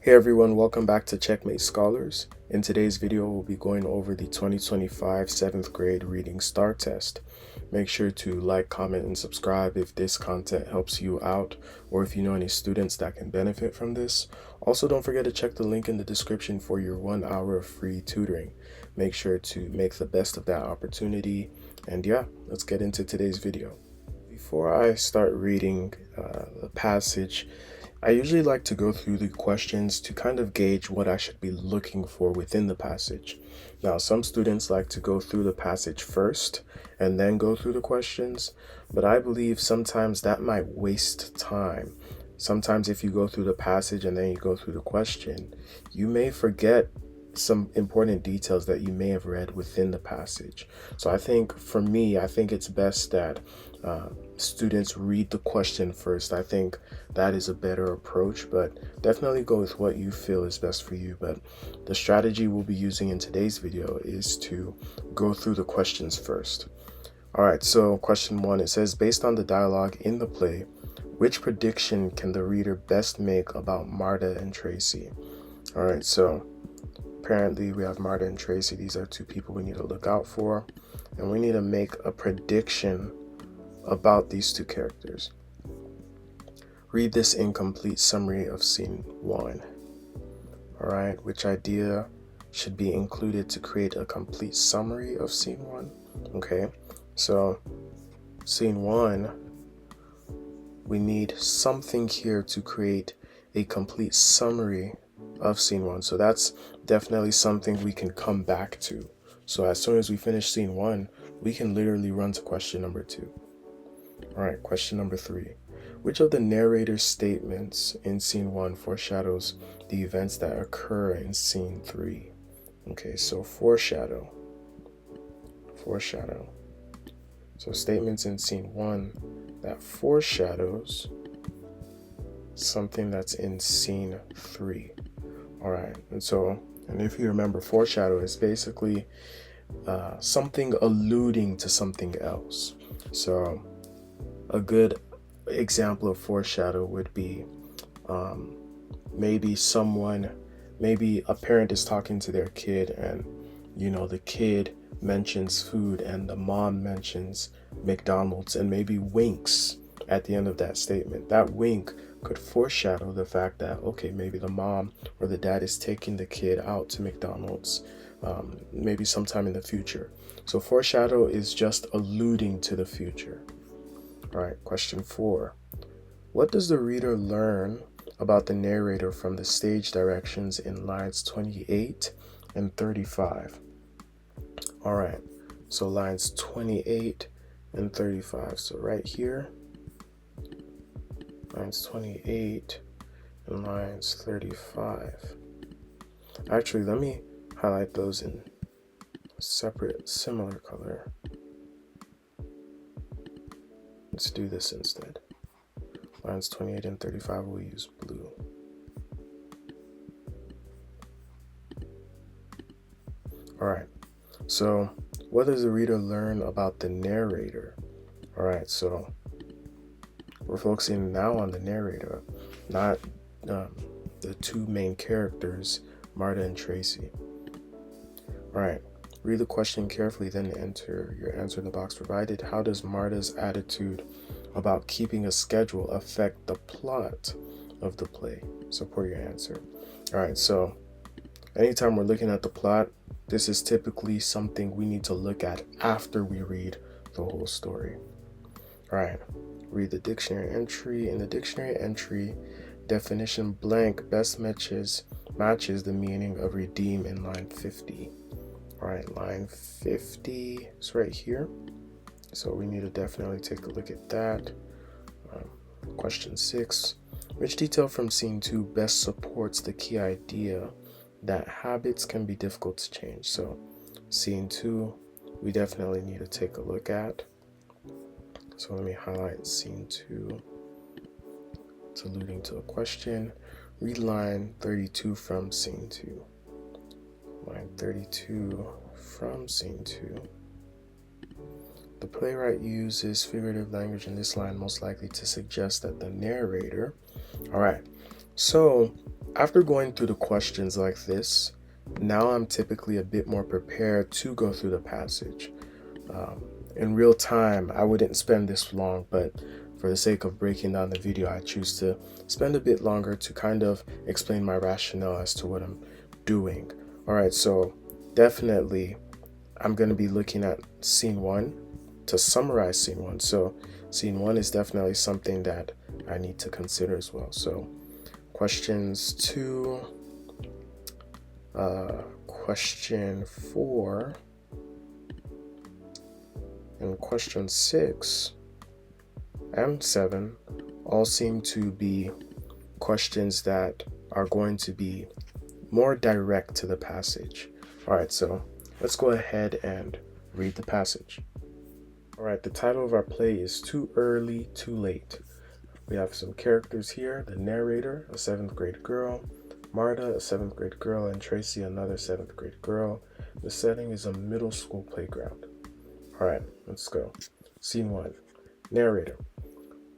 Hey everyone, welcome back to Checkmate Scholars. In today's video, we'll be going over the 2025 7th grade reading STAAR test. Make sure to like, comment, and subscribe if this content helps you out or if you know any students that can benefit from this. Also, don't forget to check the link in the description for your 1 hour of free tutoring. Make sure to make the best of that opportunity. And yeah, let's get into today's video. Before I start reading the passage, I usually like to go through the questions to kind of gauge what I should be looking for within the passage. Now, some students like to go through the passage first and then go through the questions, but I believe sometimes that might waste time. Sometimes if you go through the passage and then you go through the question, you may forget some important details that you may have read within the passage. So I think for me, I think it's best that students read the question first. I think that is a better approach, but definitely go with what you feel is best for you. But the strategy we'll be using in today's video is to go through the questions first. All right, so question 1, it says, based on the dialogue in the play, which prediction can the reader best make about Marta and Tracy? All right, so apparently we have Marta and Tracy. These are two people we need to look out for, and we need to make a prediction about these two characters. Read this incomplete summary of scene 1. All right, which idea should be included to create a complete summary of scene 1? Okay, so scene 1, we need something here to create a complete summary of scene 1. So that's definitely something we can come back to. So as soon as we finish scene 1, we can literally run to question number 2. All right, question number 3. Which of the narrator's statements in scene 1 foreshadows the events that occur in scene 3? Okay, so foreshadow. So statements in scene 1 that foreshadows something that's in scene 3. All right, and if you remember, foreshadow is basically something alluding to something else. So a good example of foreshadow would be maybe a parent is talking to their kid, and the kid mentions food and the mom mentions McDonald's and maybe winks at the end of that statement. That wink could foreshadow the fact that, okay, maybe the mom or the dad is taking the kid out to McDonald's maybe sometime in the future. So foreshadow is just alluding to the future. All right, question 4. What does the reader learn about the narrator from the stage directions in lines 28 and 35? All right, so lines 28 and 35. So right here, lines 28 and lines 35. Actually, let me highlight those in a separate, similar color. Let's do this instead. Lines 28 and 35, we'll use blue. All right, so what does the reader learn about the narrator? All right, so we're focusing now on the narrator, not the two main characters, Marta and Tracy. All right, read the question carefully, then enter your answer in the box provided. How does Marta's attitude about keeping a schedule affect the plot of the play? Support your answer. All right, so anytime we're looking at the plot, this is typically something we need to look at after we read the whole story. All right, read the dictionary entry. In the dictionary entry, definition blank best matches the meaning of redeem in line 50. All right, line 50 is right here. So we need to definitely take a look at that. Question 6. Which detail from scene 2 best supports the key idea that habits can be difficult to change? So scene 2, we definitely need to take a look at. So let me highlight scene 2. It's alluding to a question. Read line 32 from scene 2. Line 32 from scene 2. The playwright uses figurative language in this line most likely to suggest that the narrator. All right, So, after going through the questions like this, now I'm typically a bit more prepared to go through the passage. Um, in real time, I wouldn't spend this long, but for the sake of breaking down the video, I choose to spend a bit longer to kind of explain my rationale as to what I'm doing. All right, so definitely I'm going to be looking at scene one to summarize scene one. So, scene one is definitely something that I need to consider as well. So, questions two, question four, and question six and seven all seem to be questions that are going to be more direct to the passage. All right, so let's go ahead and read the passage. All right, the title of our play is Too Early, Too Late. We have some characters here: the narrator, a 7th grade girl, Marta, a 7th grade girl, and Tracy, another 7th grade girl. The setting is a middle school playground. All right, let's go. Scene one. Narrator.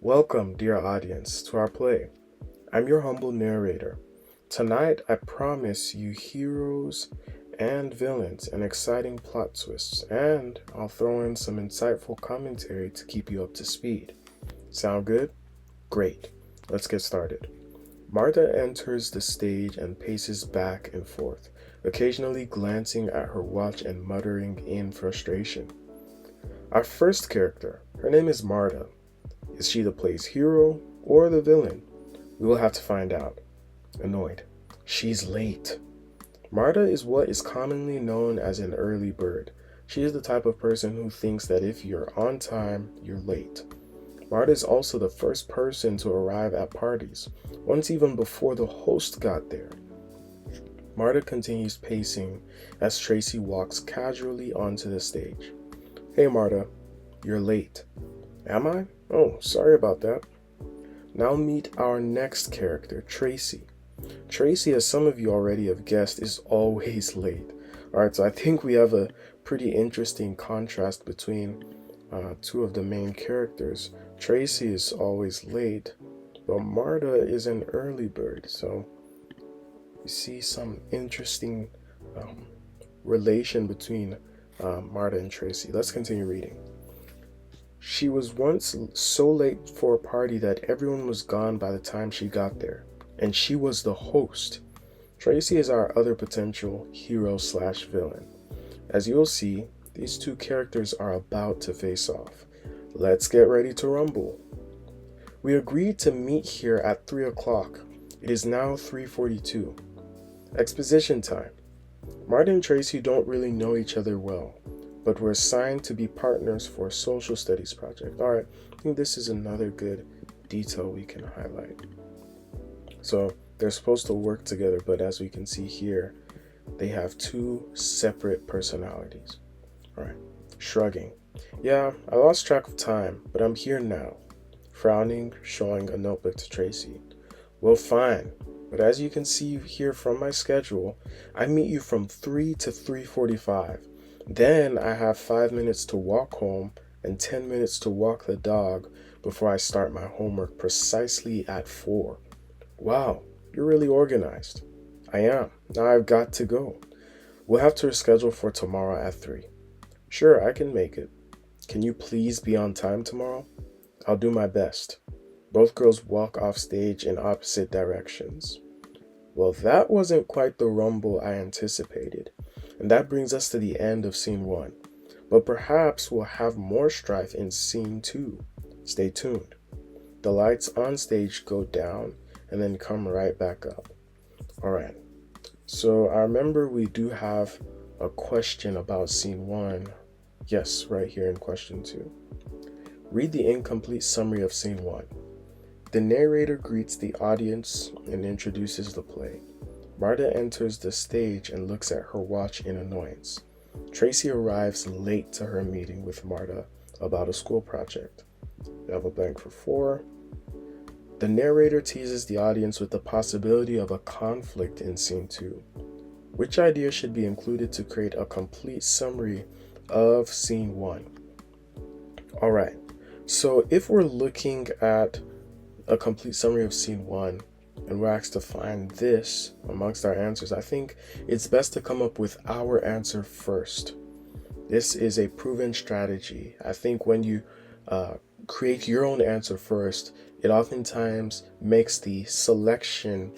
Welcome, dear audience, to our play. I'm your humble narrator. Tonight, I promise you heroes and villains and exciting plot twists, and I'll throw in some insightful commentary to keep you up to speed. Sound good? Great. Let's get started. Marta enters the stage and paces back and forth, occasionally glancing at her watch and muttering in frustration. Our first character, her name is Marta. Is she the play's hero or the villain? We will have to find out. Annoyed. She's late. Marta is what is commonly known as an early bird. She is the type of person who thinks that if you're on time, you're late. Marta is also the first person to arrive at parties, once even before the host got there. Marta continues pacing as Tracy walks casually onto the stage. Hey Marta, you're late. Am I? Oh, sorry about that. Now meet our next character, Tracy. Tracy, as some of you already have guessed, is always late. Alright, so I think we have a pretty interesting contrast between two of the main characters. Tracy is always late, but Marta is an early bird. So you see some interesting relation between Marta and Tracy. Let's continue reading. She was once so late for a party that everyone was gone by the time she got there, and she was the host. Tracy is our other potential hero/villain. As you'll see, these two characters are about to face off. Let's get ready to rumble. We agreed to meet here at 3 o'clock. It is now 3:42. Exposition time. Marta and Tracy don't really know each other well, but were assigned to be partners for a social studies project. All right, I think this is another good detail we can highlight. So they're supposed to work together, but as we can see here, they have two separate personalities. All right, shrugging. Yeah, I lost track of time, but I'm here now. Frowning, showing a notebook to Tracy. Well, fine, but as you can see here from my schedule, I meet you from 3 to 3:45. Then I have 5 minutes to walk home and 10 minutes to walk the dog before I start my homework precisely at 4. Wow, you're really organized. I am. Now I've got to go. We'll have to reschedule for tomorrow at 3. Sure, I can make it. Can you please be on time tomorrow? I'll do my best. Both girls walk off stage in opposite directions. Well, that wasn't quite the rumble I anticipated. And that brings us to the end of scene 1. But perhaps we'll have more strife in scene 2. Stay tuned. The lights on stage go down and then come right back up. Alright, so I remember we do have a question about scene 1. Yes, right here in question 2. Read the incomplete summary of scene 1. The narrator greets the audience and introduces the play. Marta enters the stage and looks at her watch in annoyance. Tracy arrives late to her meeting with Marta about a school project. We have a blank for 4. The narrator teases the audience with the possibility of a conflict in scene 2. Which idea should be included to create a complete summary of scene 1? Alright, so if we're looking at a complete summary of scene 1, and we're asked to find this amongst our answers, I think it's best to come up with our answer first. This is a proven strategy. I think when you create your own answer first, it oftentimes makes the selection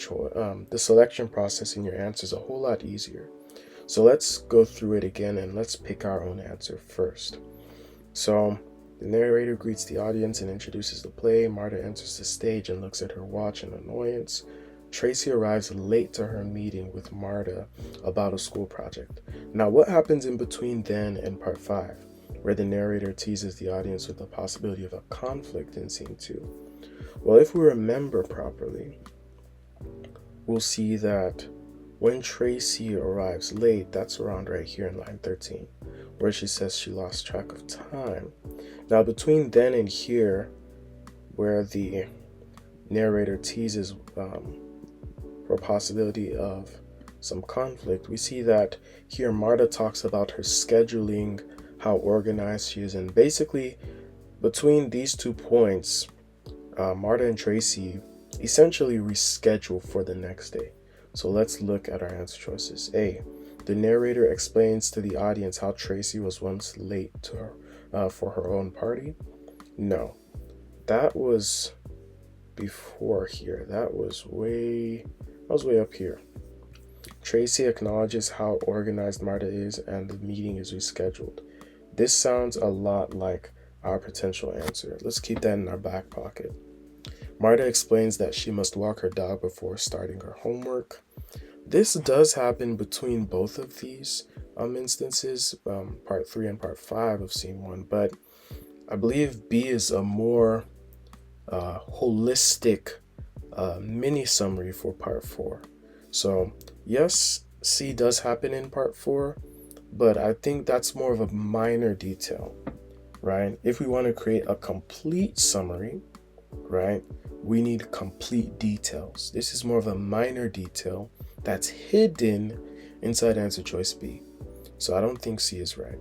process in your answers a whole lot easier. So let's go through it again and let's pick our own answer first. So the narrator greets the audience and introduces the play. Marta enters the stage and looks at her watch in annoyance. Tracy arrives late to her meeting with Marta about a school project. Now, what happens in between then and part 5, where the narrator teases the audience with the possibility of a conflict in scene 2? Well, if we remember properly, we'll see that when Tracy arrives late, that's around right here in line 13, where she says she lost track of time. Now, between then and here, where the narrator teases for a possibility of some conflict, we see that here Marta talks about her scheduling, how organized she is, and basically between these 2 points, Marta and Tracy essentially reschedule for the next day. So let's look at our answer choices. A, the narrator explains to the audience how Tracy was once late to her for her own party. No, that was before here. That was way up here. Tracy acknowledges how organized Marta is and the meeting is rescheduled. This sounds a lot like our potential answer. Let's keep that in our back pocket. Marta explains that she must walk her dog before starting her homework. This does happen between both of these instances, part 3 and part 5 of scene 1, but I believe B is a more holistic mini summary for part 4. So yes, C does happen in part 4, but I think that's more of a minor detail, right? If we want to create a complete summary, right, we need complete details. This is more of a minor detail that's hidden inside answer choice B. So I don't think C is right.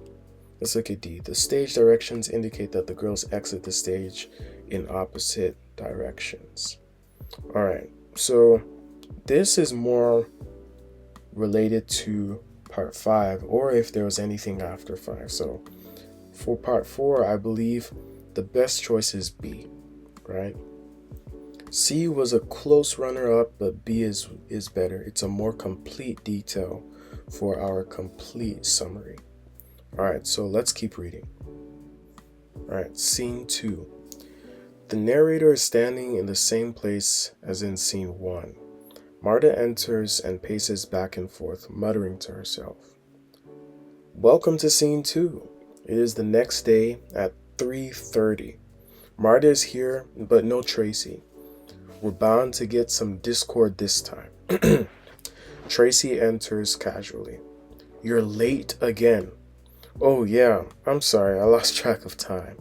Let's look at D. The stage directions indicate that the girls exit the stage in opposite directions. All right, so this is more related to part 5, or if there was anything after 5. So for part 4, I believe the best choice is B, right? C was a close runner-up, but B is better. It's a more complete detail for our complete summary. All right, so let's keep reading. All right, scene 2. The narrator is standing in the same place as in scene 1. Marta enters and paces back and forth, muttering to herself. Welcome to scene 2. It is the next day at 3:30. Marta is here, but no Tracy. We're bound to get some discord this time. Tracy enters casually. You're late again. Oh yeah, I'm sorry, I lost track of time.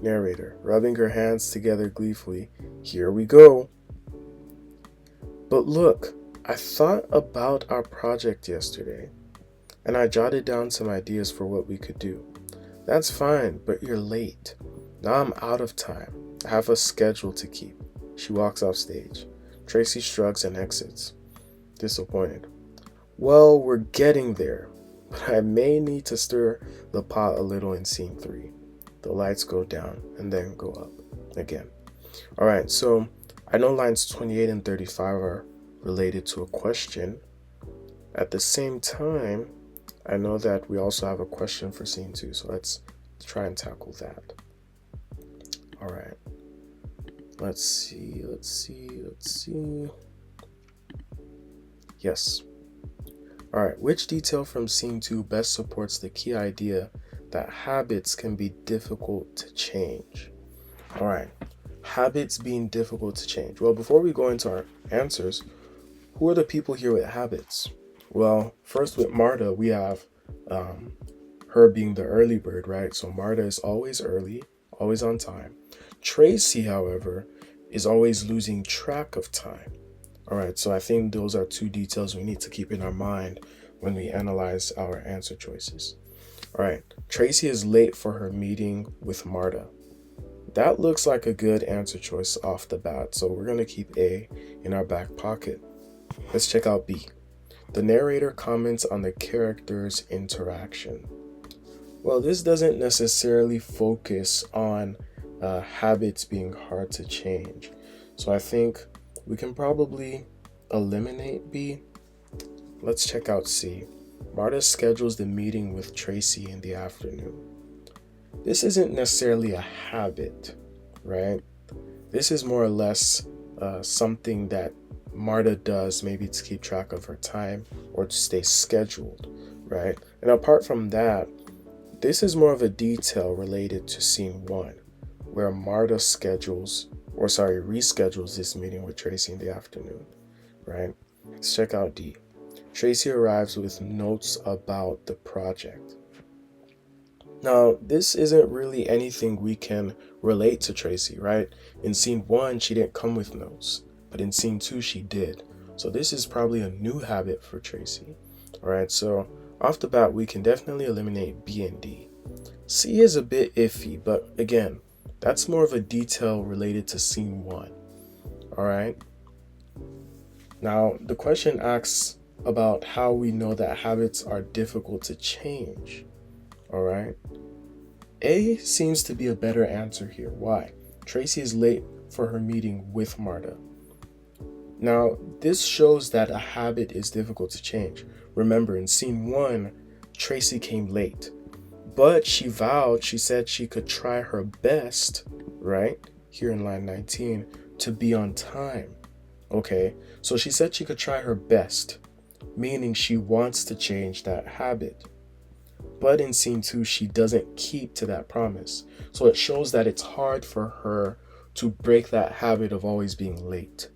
Narrator, rubbing her hands together gleefully. Here we go. But look, I thought about our project yesterday, and I jotted down some ideas for what we could do. That's fine, but you're late. Now I'm out of time. I have a schedule to keep. She walks off stage. Tracy shrugs and exits, disappointed. Well, we're getting there, but I may need to stir the pot a little in scene 3. The lights go down and then go up again. All right, so I know lines 28 and 35 are related to a question. At the same time, I know that we also have a question for scene 2, so let's try and tackle that. All right. Let's see. Yes. All right, which detail from scene 2 best supports the key idea that habits can be difficult to change? All right, habits being difficult to change. Well, before we go into our answers, who are the people here with habits? Well, first with Marta, we have her being the early bird, right? So Marta is always early, always on time. Tracy, however, is always losing track of time. All right, so I think those are 2 details we need to keep in our mind when we analyze our answer choices. All right, Tracy is late for her meeting with Marta. that looks like a good answer choice off the bat, so we're going to keep A in our back pocket. Let's check out B. The narrator comments on the character's interaction. Well, this doesn't necessarily focus on habits being hard to change. So I think we can probably eliminate B. Let's check out C. Marta schedules the meeting with Tracy in the afternoon. This isn't necessarily a habit, right? This is more or less something that Marta does maybe to keep track of her time or to stay scheduled, right? And apart from that, this is more of a detail related to scene 1, where Marta reschedules this meeting with Tracy in the afternoon, right? Let's check out D. Tracy arrives with notes about the project. Now, this isn't really anything we can relate to Tracy, right? In scene 1, she didn't come with notes, but in scene 2, she did. So this is probably a new habit for Tracy. All right, so off the bat, we can definitely eliminate B and D. C is a bit iffy, but again, that's more of a detail related to scene 1. All right. Now, the question asks about how we know that habits are difficult to change. All right. A seems to be a better answer here. Why? Tracy is late for her meeting with Marta. Now, this shows that a habit is difficult to change. Remember, in scene 1, Tracy came late, but she said she could try her best, right? Here in line 19, to be on time. Okay, so she said she could try her best, meaning she wants to change that habit. But in scene 2, she doesn't keep to that promise. So it shows that it's hard for her to break that habit of always being late.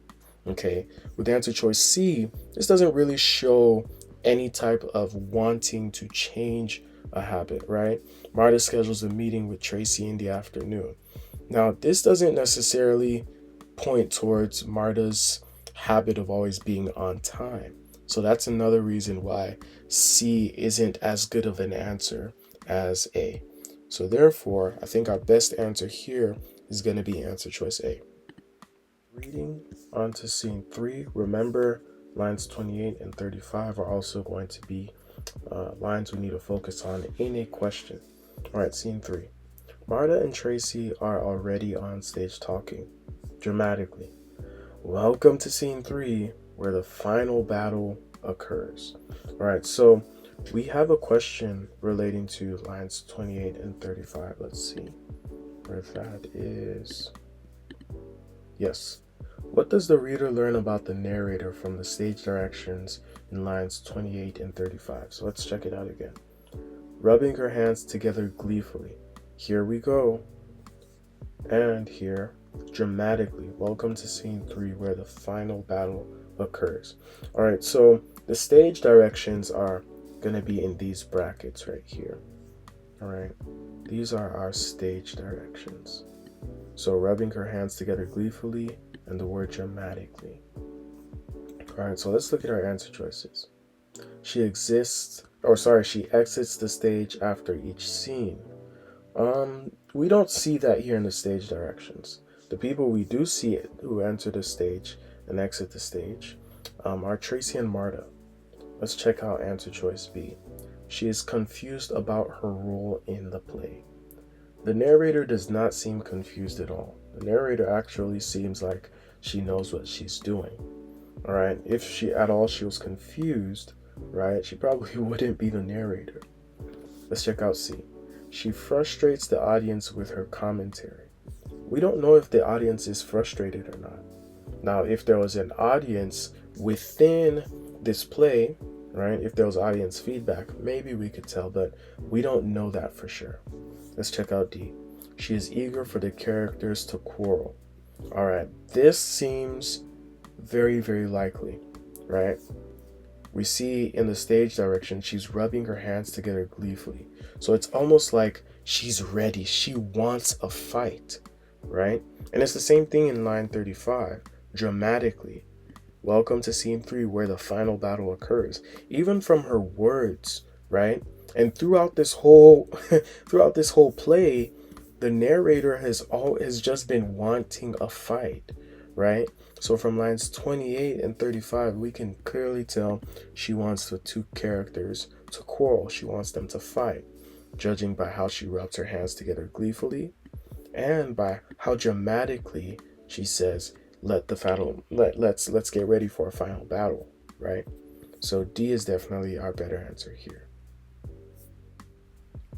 Okay, with answer choice C, this doesn't really show any type of wanting to change a habit, right? Marta schedules a meeting with Tracy in the afternoon. Now, this doesn't necessarily point towards Marta's habit of always being on time. So that's another reason why C isn't as good of an answer as A. So therefore, I think our best answer here is going to be answer choice A. Reading on to scene 3. Remember, lines 28 and 35 are also going to be lines we need to focus on in a question. All right, scene 3. Marta and Tracy are already on stage talking dramatically. Welcome to scene 3, where the final battle occurs. All right, so we have a question relating to lines 28 and 35. Let's see where that is. Yes. What does the reader learn about the narrator from the stage directions in lines 28 and 35? So let's check it out again. Rubbing her hands together gleefully. Here we go. And here, dramatically. Welcome to scene 3, where the final battle occurs. All right, so the stage directions are going to be in these brackets right here. All right, these are our stage directions. So rubbing her hands together gleefully and the word dramatically. All right, so let's look at our answer choices. She exits the stage after each scene. We don't see that here in the stage directions. The people we do see who enter the stage and exit the stage are Tracy and Marta. Let's check out answer choice B. She is confused about her role in the play. The narrator does not seem confused at all. The narrator actually seems like she knows what she's doing. All right, if she was confused, right, she probably wouldn't be the narrator. Let's check out C. She frustrates the audience with her commentary. We don't know if the audience is frustrated or not. Now, if there was an audience within this play, right, if there was audience feedback, maybe we could tell, but we don't know that for sure. Let's check out D. She is eager for the characters to quarrel. All right, this seems very, very likely, right? We see in the stage direction, she's rubbing her hands together gleefully. So it's almost like she's ready. She wants a fight, right? And it's the same thing in line 35, dramatically. Welcome to scene 3, where the final battle occurs. Even from her words, right? And throughout this whole play, the narrator has just been wanting a fight, right? So from lines 28 and 35, we can clearly tell she wants the two characters to quarrel. She wants them to fight, judging by how she rubs her hands together gleefully and by how dramatically she says, let's get ready for a final battle, right? So D is definitely our better answer here.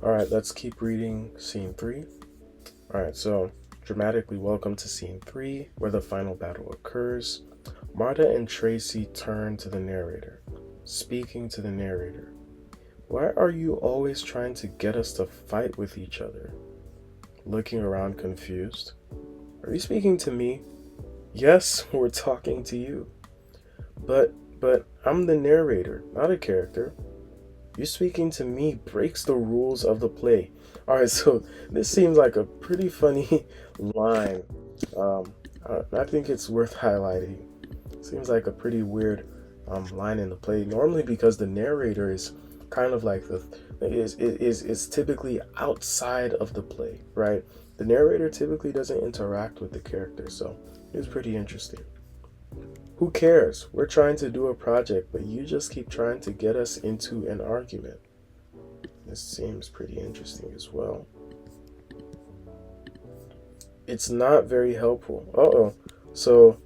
All right, let's keep reading scene 3. All right, so dramatically welcome to scene 3, where the final battle occurs. Marta and Tracy turn to the narrator, speaking to the narrator. Why are you always trying to get us to fight with each other? Looking around confused. Are you speaking to me? Yes, we're talking to you. But I'm the narrator, not a character. You speaking to me breaks the rules of the play. All right, so this seems like a pretty funny line. I think it's worth highlighting. Seems like a pretty weird line in the play. Normally, because the narrator is kind of like is typically outside of the play, right? The narrator typically doesn't interact with the character, so it's pretty interesting. Who cares? We're trying to do a project, but you just keep trying to get us into an argument. This seems pretty interesting as well. It's not very helpful. So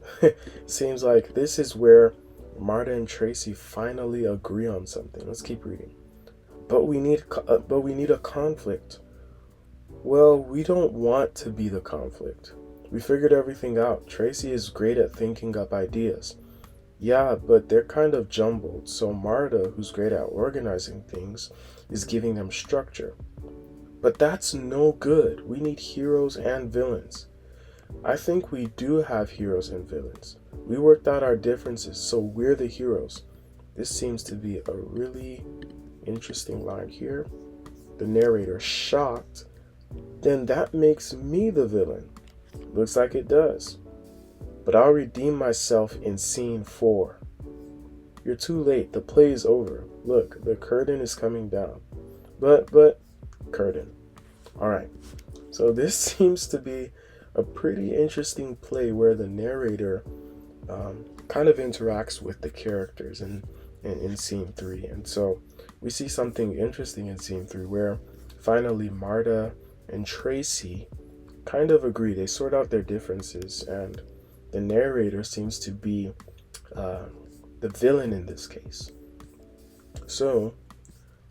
seems like this is where Marta and Tracy finally agree on something. Let's keep reading. But we need a conflict. Well, we don't want to be the conflict. We figured everything out. Tracy is great at thinking up ideas. Yeah, but they're kind of jumbled, so Marta, who's great at organizing things, is giving them structure. But that's no good. We need heroes and villains. I think we do have heroes and villains. We worked out our differences, so we're the heroes. This seems to be a really interesting line here. The narrator shocked. Then that makes me the villain. Looks like it does. But I'll redeem myself in scene 4. You're too late. The play is over. Look, the curtain is coming down. But, curtain. Alright. So this seems to be a pretty interesting play where the narrator kind of interacts with the characters in scene 3. And so we see something interesting in scene 3 where finally Marta and Tracy kind of agree. They sort out their differences, and the narrator seems to be the villain in this case. So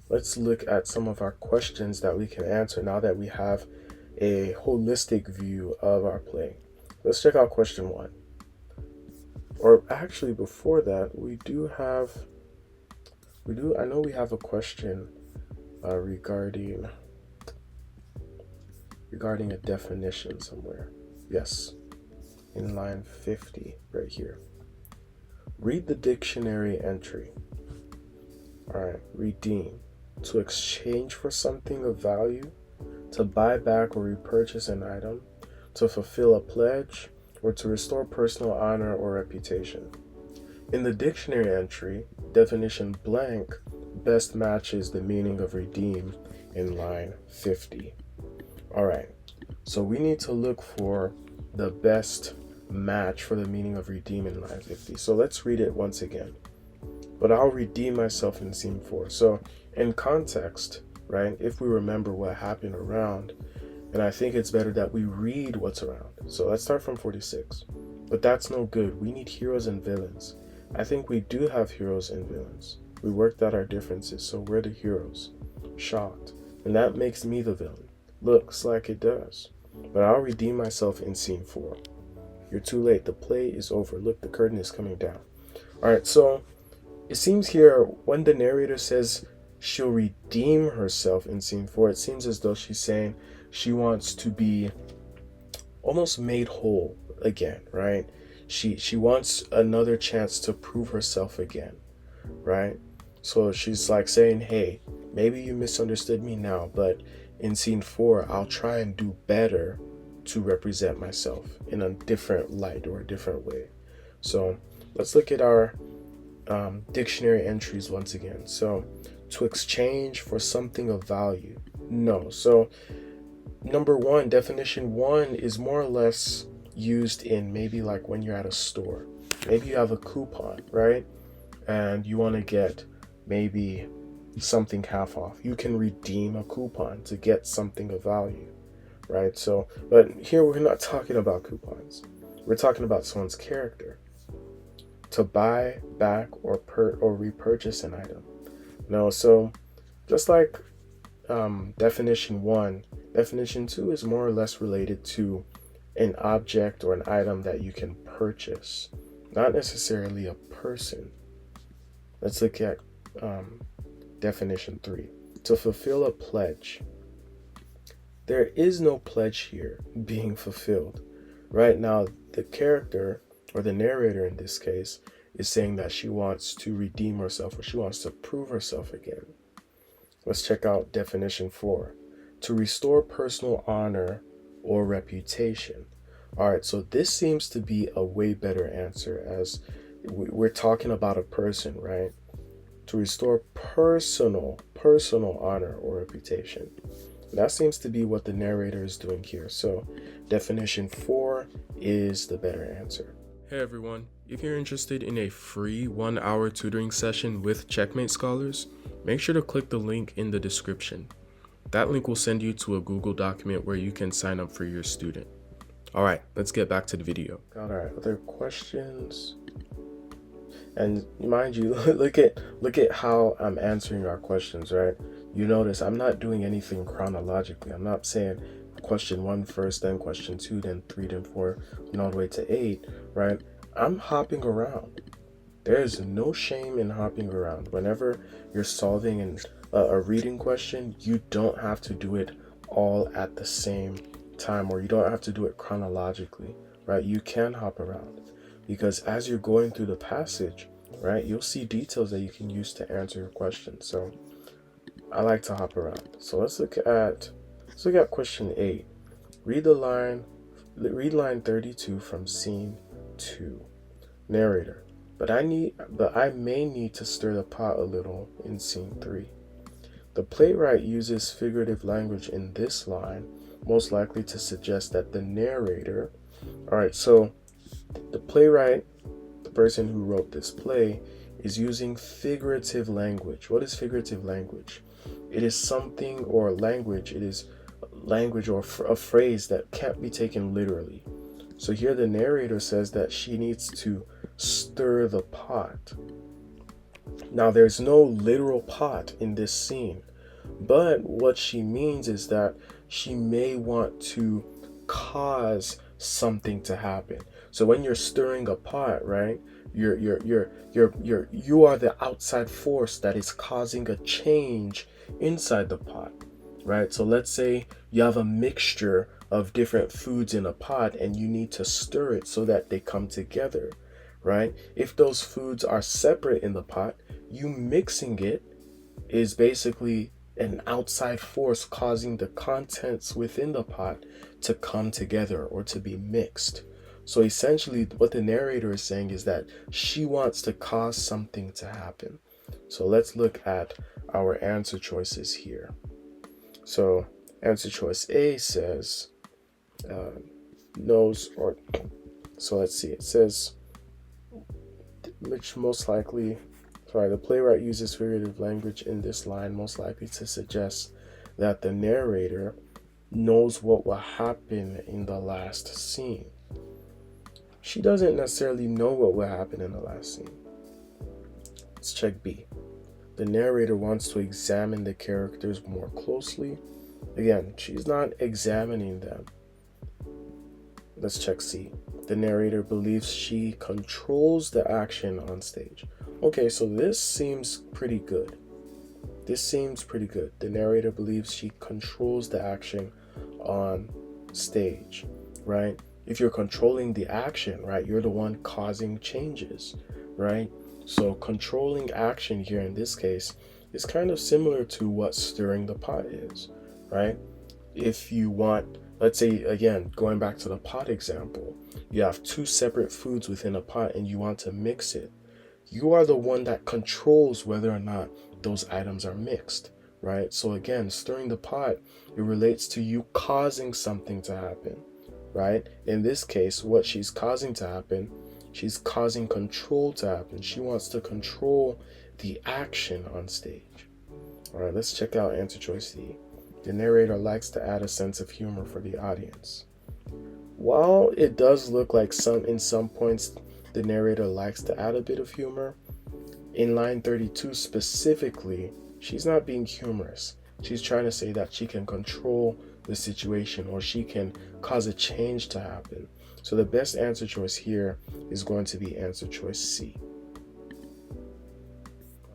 let's look at some of our questions that we can answer now that we have a holistic view of our play. Let's check out question 1. Or actually, before that, I know we have a question regarding a definition somewhere. Yes, in line 50 right here. Read the dictionary entry. All right, redeem. To exchange for something of value, to buy back or repurchase an item, to fulfill a pledge, or to restore personal honor or reputation. In the dictionary entry, definition blank best matches the meaning of redeem in line 50. All right, so we need to look for the best match for the meaning of redeem in line 50. So let's read it once again. But I'll redeem myself in scene 4. So in context, right, if we remember what happened around, and I think it's better that we read what's around. So let's start from 46. But that's no good. We need heroes and villains. I think we do have heroes and villains. We worked out our differences, so we're the heroes. Shocked. And that makes me the villain. Looks like it does. But I'll redeem myself in scene 4. You're too late. The play is over. Look, the curtain is coming down. All right, so it seems here when the narrator says she'll redeem herself in scene 4, it seems as though she's saying she wants to be almost made whole again, right? She wants another chance to prove herself again, right? So she's like saying, hey, maybe you misunderstood me now, but in scene 4, I'll try and do better to represent myself in a different light or a different way. So let's look at our dictionary entries once again. So to exchange for something of value. No. So number one, definition one is more or less used in maybe like when you're at a store. Maybe you have a coupon, right? And you want to get maybe something half off. You can redeem a coupon to get something of value, right? So, but here we're not talking about coupons. We're talking about someone's character. To buy back or repurchase an item. No, so just like definition one, definition two is more or less related to an object or an item that you can purchase, not necessarily a person. Let's look at definition three. To fulfill a pledge. There is no pledge here being fulfilled. Right now, the character, or the narrator in this case, is saying that she wants to redeem herself, or she wants to prove herself again. Let's check out definition four. To restore personal honor or reputation. All right, so this seems to be a way better answer, as we're talking about a person, right? To restore personal honor or reputation. That seems to be what the narrator is doing here. So definition 4 is the better answer. Hey everyone, if you're interested in a free 1-hour tutoring session with Checkmate Scholars, make sure to click the link in the description. That link will send you to a Google document where you can sign up for your student. Alright, let's get back to the video. Alright, other questions? And mind you, look at how I'm answering our questions, right? You notice I'm not doing anything chronologically. I'm not saying question 1 first, then question 2, then 3, then 4, and all the way to 8, right? I'm hopping around. There is no shame in hopping around. Whenever you're solving a reading question, you don't have to do it all at the same time, or you don't have to do it chronologically, right? You can hop around, because as you're going through the passage, right, you'll see details that you can use to answer your question. So I like to hop around. So let's look at question 8. Read line 32 from scene 2. Narrator. But I may need to stir the pot a little in scene 3. The playwright uses figurative language in this line, most likely to suggest that the narrator. All right, so the playwright, the person who wrote this play, is using figurative language. What is figurative language? It is something or language. It is language or a phrase that can't be taken literally. So here the narrator says that she needs to stir the pot. Now there's no literal pot in this scene, but what she means is that she may want to cause something to happen. So when you're stirring a pot, right, you are the outside force that is causing a change inside the pot, right? So let's say you have a mixture of different foods in a pot and you need to stir it so that they come together, right? If those foods are separate in the pot, you mixing it is basically an outside force causing the contents within the pot to come together or to be mixed. So essentially what the narrator is saying is that she wants to cause something to happen. So let's look at our answer choices here. So answer choice A says knows, or so let's see, it says which most likely, the playwright uses figurative language in this line, most likely to suggest that the narrator knows what will happen in the last scene. She doesn't necessarily know what will happen in the last scene. Let's check B. The narrator wants to examine the characters more closely. Again, she's not examining them. Let's check C. The narrator believes she controls the action on stage. Okay, so this seems pretty good. The narrator believes she controls the action on stage, right? If you're controlling the action, right, you're the one causing changes, right? So controlling action here in this case is kind of similar to what stirring the pot is, right? If you want, let's say, again, going back to the pot example, you have two separate foods within a pot and you want to mix it. You are the one that controls whether or not those items are mixed, right? So again, stirring the pot, it relates to you causing something to happen, right? In this case, what she's causing to happen, she's causing control to happen. She wants to control the action on stage. All right, let's check out answer choice C. The narrator likes to add a sense of humor for the audience. While it does look like in some points the narrator likes to add a bit of humor, in line 32 specifically, she's not being humorous. She's trying to say that she can control the situation, or she can cause a change to happen. So the best answer choice here is going to be answer choice C.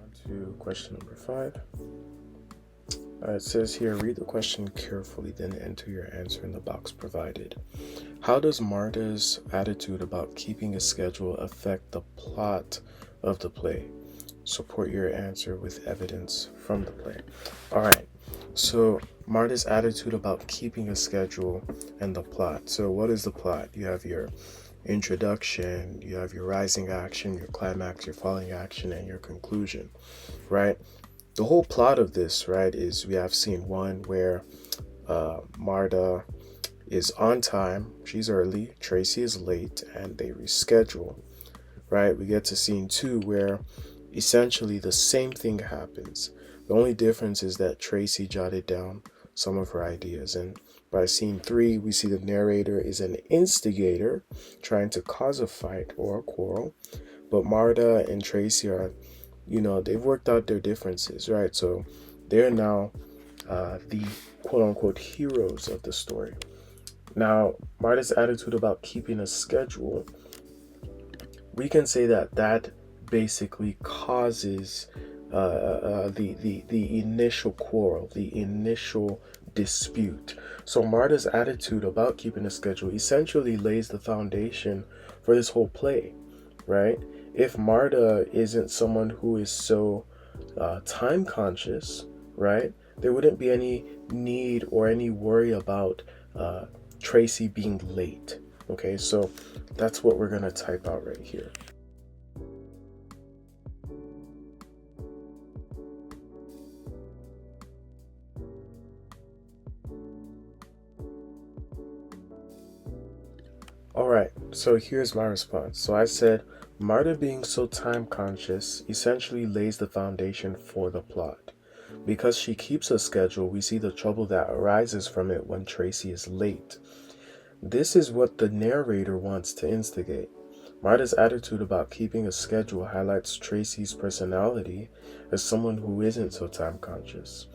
On to question number 5. It says here, read the question carefully, then enter your answer in the box provided. How does Marta's attitude about keeping a schedule affect the plot of the play? Support your answer with evidence from the play. All right, so Marta's attitude about keeping a schedule and the plot. So what is the plot? You have your introduction, you have your rising action, your climax, your falling action, and your conclusion, right? The whole plot of this, right, is we have scene 1 where Marta is on time, she's early, Tracy is late, and they reschedule, right? We get to scene 2 where essentially the same thing happens. The only difference is that Tracy jotted down some of her ideas, and by scene 3 we see the narrator is an instigator trying to cause a fight or a quarrel, but Marta and Tracy are, they've worked out their differences, right? So they're now the quote-unquote heroes of the story. Now, Marta's attitude about keeping a schedule, we can say that basically causes the initial quarrel, the initial dispute. So Marta's attitude about keeping a schedule essentially lays the foundation for this whole play, right? If Marta isn't someone who is so time conscious, right, there wouldn't be any need or any worry about Tracy being late. Okay, so that's what we're gonna type out right here. All right, so here's my response. So I said, Marta being so time conscious essentially lays the foundation for the plot. Because she keeps a schedule, we see the trouble that arises from it when Tracy is late. This is what the narrator wants to instigate. Marta's attitude about keeping a schedule highlights Tracy's personality as someone who isn't so time conscious.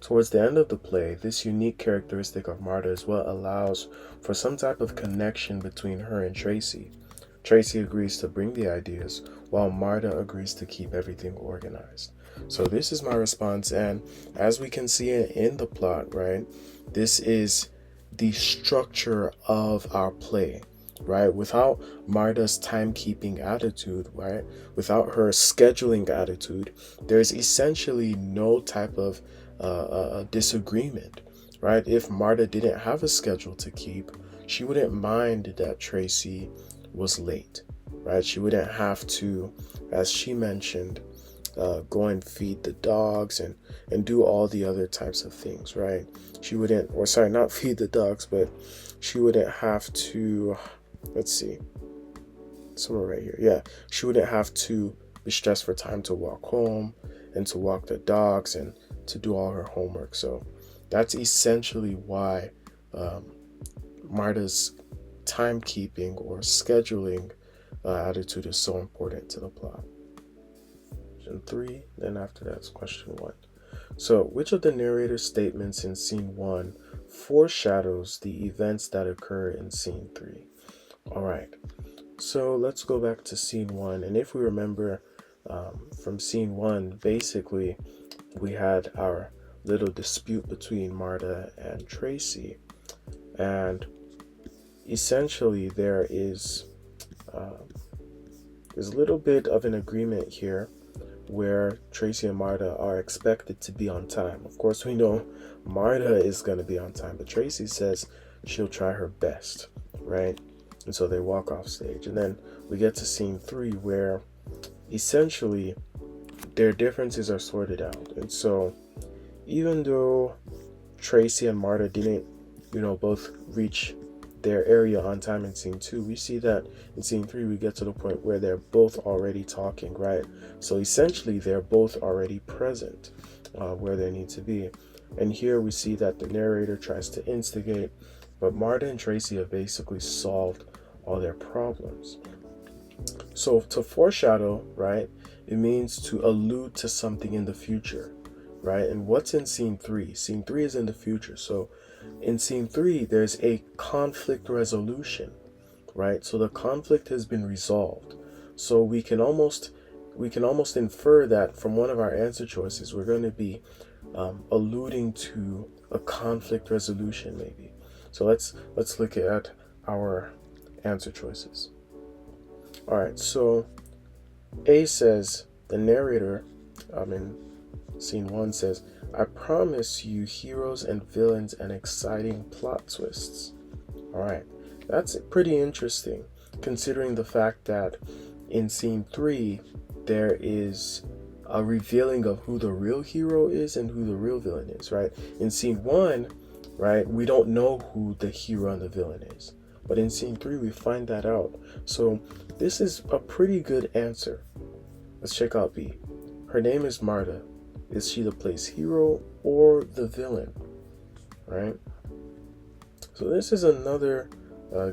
Towards the end of the play, this unique characteristic of Marta is what allows for some type of connection between her and Tracy. Tracy agrees to bring the ideas, while Marta agrees to keep everything organized. So this is my response, and as we can see in the plot, right, this is the structure of our play, right? Without Marta's timekeeping attitude, right, without her scheduling attitude, there's essentially no type of disagreement, right? If Marta didn't have a schedule to keep, she wouldn't mind that Tracy was late, right? She wouldn't have to, as she mentioned, go and feed the dogs and do all the other types of things, right? She wouldn't, or sorry, not feed the dogs, but she wouldn't have to, let's see, somewhere right here. Yeah, she wouldn't have to be stressed for time to walk home and to walk the dogs and to do all her homework. So that's essentially why Marta's timekeeping or scheduling attitude is so important to the plot. Question 3, then after that's question 1. So which of the narrator's statements in scene 1 foreshadows the events that occur in scene 3? All right, so let's go back to scene 1, and if we remember from scene 1, basically we had our little dispute between Marta and Tracy, and essentially there's a little bit of an agreement here where Tracy and Marta are expected to be on time. Of course, we know Marta is going to be on time, but Tracy says she'll try her best, right? And so they walk off stage, and then we get to scene 3 where essentially their differences are sorted out. And so even though Tracy and Marta didn't, both reach their area on time in scene 2, we see that in scene 3 we get to the point where they're both already talking, right? So essentially they're both already present where they need to be. And here we see that the narrator tries to instigate, but Marta and Tracy have basically solved all their problems. So to foreshadow, right, it means to allude to something in the future, right? And what's in scene 3? Scene 3 is in the future. So in scene 3, there's a conflict resolution, right? So the conflict has been resolved. So we can almost infer that from one of our answer choices, we're going to be alluding to a conflict resolution, maybe. So let's look at our answer choices. All right, so A says, the narrator in scene 1 says, I promise you heroes and villains and exciting plot twists. All right, that's pretty interesting, considering the fact that in scene 3, there is a revealing of who the real hero is and who the real villain is, right? In scene 1, right, we don't know who the hero and the villain is. But in scene 3, we find that out. So this is a pretty good answer. Let's check out B. Her name is Marta. Is she the play's hero or the villain? Right? So this is another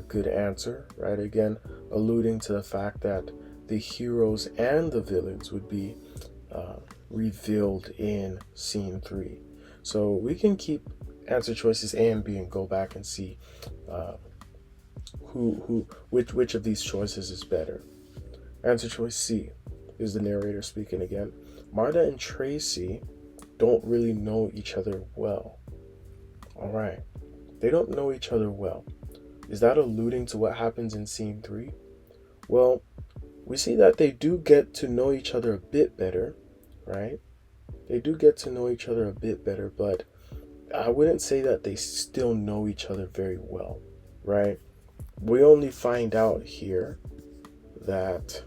good answer, right? Again, alluding to the fact that the heroes and the villains would be revealed in scene 3. So we can keep answer choices A and B and go back and see which of these choices is better. Answer choice C is the narrator speaking again. Marta and Tracy don't really know each other well. All right, they don't know each other well. Is that alluding to what happens in scene 3? Well, we see that they do get to know each other a bit better, right? They do get to know each other a bit better, but I wouldn't say that they still know each other very well, right? We only find out here that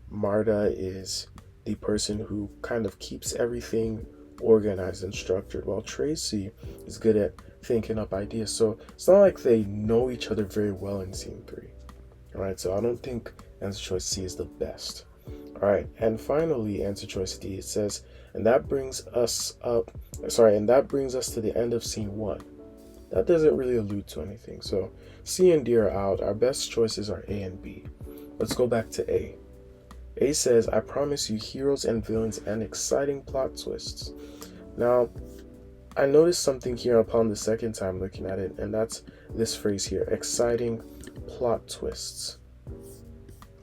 Marta is the person who kind of keeps everything organized and structured, while Tracy is good at thinking up ideas. So it's not like they know each other very well in scene 3. All right, so I don't think answer choice C is the best. All right, and finally, answer choice D, it says, and that brings us to the end of scene 1. That doesn't really allude to anything. So C and D are out. Our best choices are A and B. Let's go back to A. A says, I promise you heroes and villains and exciting plot twists. Now, I noticed something here upon the second time looking at it, and that's this phrase here, exciting plot twists.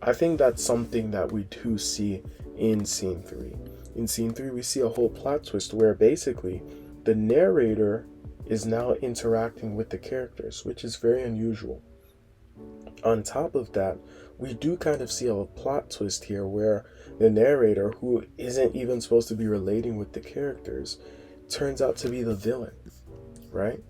I think that's something that we do see in scene 3. In scene 3, we see a whole plot twist where basically the narrator is now interacting with the characters, which is very unusual. On top of that, we do kind of see a plot twist here where the narrator, who isn't even supposed to be relating with the characters, turns out to be the villain, right?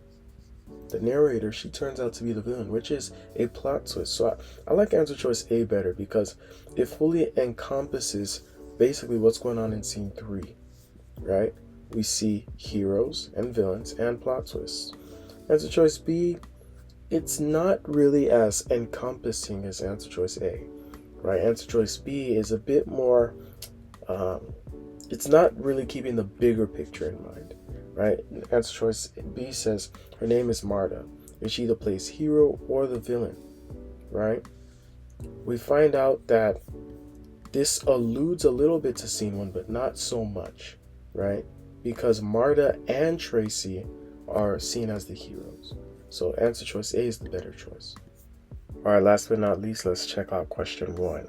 The narrator, she turns out to be the villain, which is a plot twist. So I like answer choice A better because it fully encompasses basically what's going on in scene 3, right? We see heroes and villains and plot twists. Answer choice B, it's not really as encompassing as answer choice A, right? Answer choice B is a bit more, it's not really keeping the bigger picture in mind, right? Answer choice B says, her name is Marta. Is she the play's hero or the villain, right? We find out that this alludes a little bit to scene 1, but not so much, right? Because Marta and Tracy are seen as the heroes. So answer choice A is the better choice. All right, last but not least, let's check out question 1.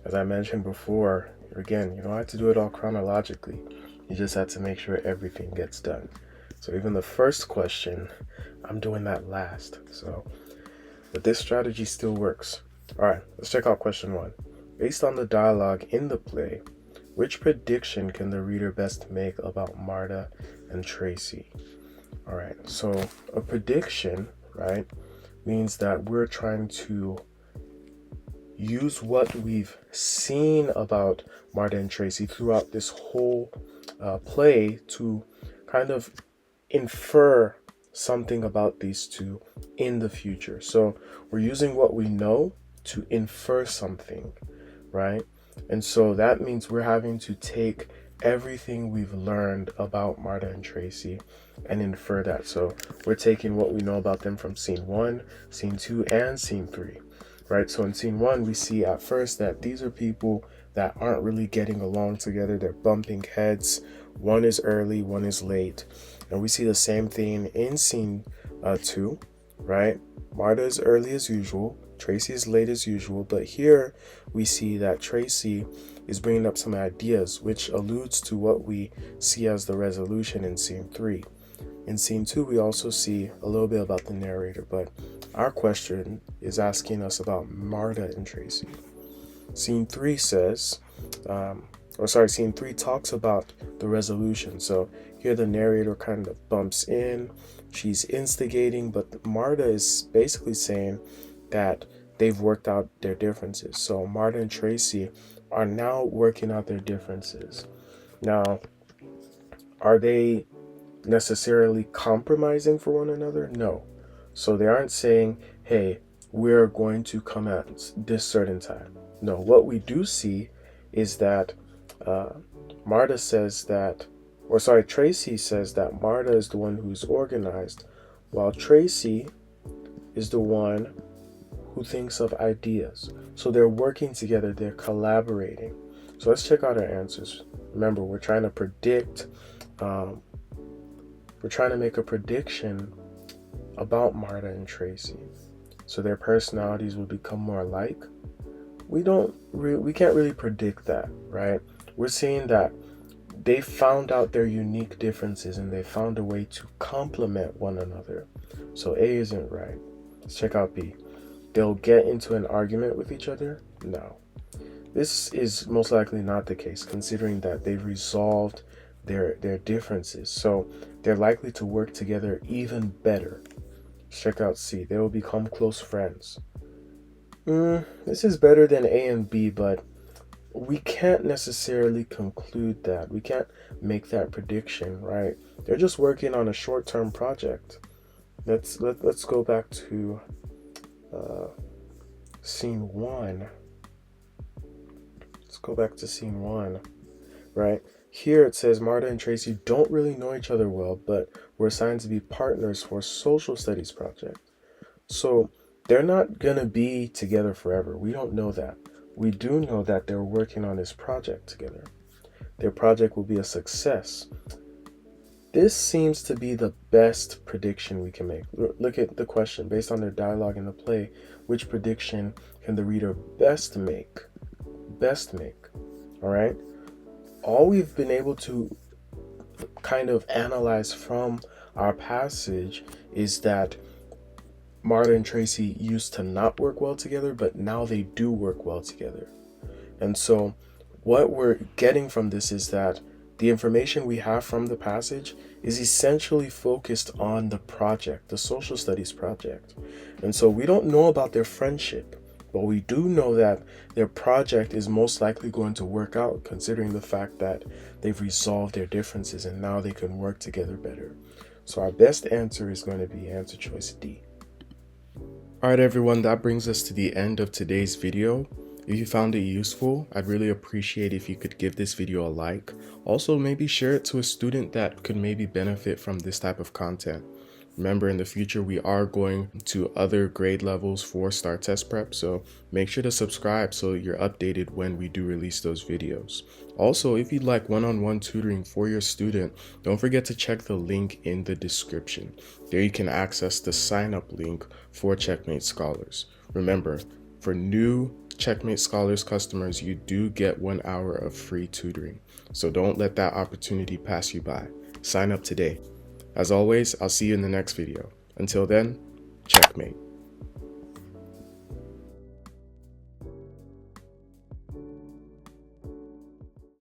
As I mentioned before, again, you don't have to do it all chronologically. You just have to make sure everything gets done. So even the first question, I'm doing that last. But this strategy still works. All right, let's check out question 1. Based on the dialogue in the play, which prediction can the reader best make about Marta and Tracy? All right, so a prediction, right, means that we're trying to use what we've seen about Marta and Tracy throughout this whole play to kind of infer something about these two in the future. So we're using what we know to infer something, right? And so that means we're having to take everything we've learned about Marta and Tracy and infer that. So we're taking what we know about them from scene 1, scene 2, and scene 3, right? So in scene 1, we see at first that these are people that aren't really getting along together. They're bumping heads. One is early, one is late. And we see the same thing in scene 2, right? Marta is early as usual. Tracy is late as usual, but here we see that Tracy is bringing up some ideas, which alludes to what we see as the resolution in scene 3. In scene 2, we also see a little bit about the narrator, but our question is asking us about Marta and Tracy. Scene 3 says, scene 3 talks about the resolution. So here the narrator kind of bumps in, she's instigating, but Marta is basically saying that they've worked out their differences. So Marta and Tracy are now working out their differences. Now, are they necessarily compromising for one another? No. So they aren't saying, hey, we're going to come at this certain time. No, what we do see is that Tracy says that Marta is the one who's organized, while Tracy is the one who thinks of ideas. So they're working together, they're collaborating. So let's check out our answers. Remember, we're trying to predict, we're trying to make a prediction about Marta and Tracy. So their personalities will become more alike. We can't really predict that, right? We're seeing that they found out their unique differences and they found a way to complement one another. So A isn't right. Let's check out B. They'll get into an argument with each other? No. This is most likely not the case, considering that they've resolved their differences. So they're likely to work together even better. Let's check out C. They will become close friends. This is better than A and B, but we can't necessarily conclude that. We can't make that prediction, right? They're just working on a short-term project. Let's go back to scene 1. Let's go back to scene 1, right? Here it says Marta and Tracy don't really know each other well, but were assigned to be partners for a social studies project. So they're not going to be together forever. We don't know that. We do know that they're working on this project together. Their project will be a success. This seems to be the best prediction we can make. Look at the question. Based on their dialogue in the play, which prediction can the reader best make? All right? All we've been able to kind of analyze from our passage is that Marta and Tracy used to not work well together, but now they do work well together. And so what we're getting from this is that the information we have from the passage is essentially focused on the project, the social studies project. And so we don't know about their friendship, but we do know that their project is most likely going to work out, considering the fact that they've resolved their differences and now they can work together better. So our best answer is going to be answer choice D. Alright everyone, that brings us to the end of today's video. If you found it useful, I'd really appreciate if you could give this video a like. Also, maybe share it to a student that could maybe benefit from this type of content. Remember, in the future, we are going to other grade levels for STAAR test prep, so make sure to subscribe so you're updated when we do release those videos. Also, if you'd like one-on-one tutoring for your student, don't forget to check the link in the description. There you can access the sign-up link for Checkmate Scholars. Remember, for new Checkmate Scholars customers, you do get 1 hour of free tutoring, so don't let that opportunity pass you by. Sign up today. As always, I'll see you in the next video. Until then, checkmate.